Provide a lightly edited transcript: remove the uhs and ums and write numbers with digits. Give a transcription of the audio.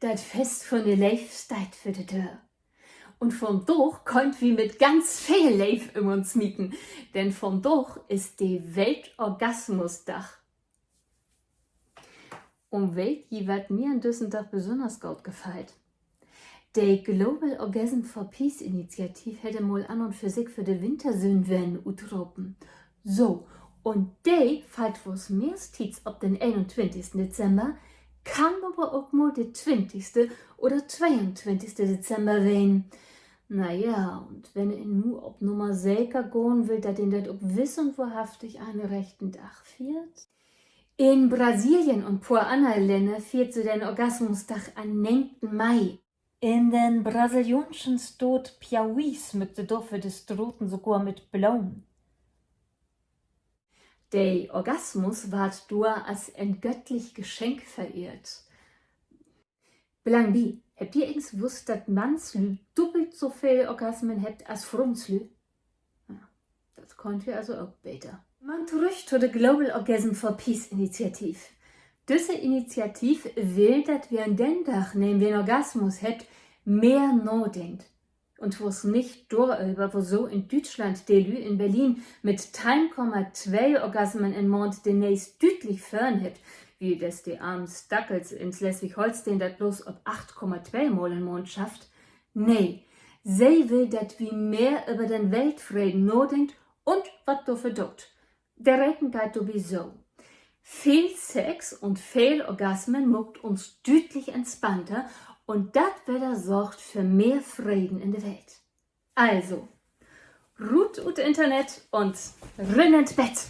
das Fest von der Leifsteit für die Tür. Und von doch könnt wir mit ganz viel Leif in uns mieten, denn von doch ist die Weltorgasmusdach. Weet je wat mir an diesem Tag besonders gut gefällt? Die Global Orgasm for Peace Initiative hätte mal an und für sich für die Wintersünden utropen. So, und die fällt was mehrstens ab den 21. Dezember, kann aber auch mal der 20. oder 22. Dezember werden. Naja, und wenn ihr nur ob Nummer sicher gehen will, dass ihr das auch wissen und wahrhaftig einen rechten Tag feiert? In Brasilien und paar anderen Ländern feiert sie den Orgasmustag am 9. Mai. In den brasilianischen Staat Piauí schmückte dafür die Straßen sogar mit Blumen. Der Orgasmus ward durch als ein göttlich Geschenk verehrt. Belang habt ihr irgends gewusst, dass Mannslü doppelt so viel Orgasmen habt als Frauenslü? Ja, das könnt ihr also auch besser. Man zurück zu der Global Orgasm for Peace Initiative. Diese Initiative will, dass wir an den Tag, nehmen wir einen Orgasmus habt, mehr nachdenkt. Und was nicht darüber, wo so in Deutschland die Lü in Berlin mit 1,2 Orgasmen im Monat demnächst deutlich fern hat, wie das die armen Stackels in Schleswig-Holstein das bloß ob 8,2 Mal im Monat schafft. Nee, sie will, dass wir mehr über den Weltfrieden nachdenkt und was dafür tut. Der Reden geht sowieso. Viel Sex und viel Orgasmen macht uns deutlich entspannter und das wieder sorgt für mehr Frieden in der Welt. Also, ruht ut Internet und rinn ins Bett!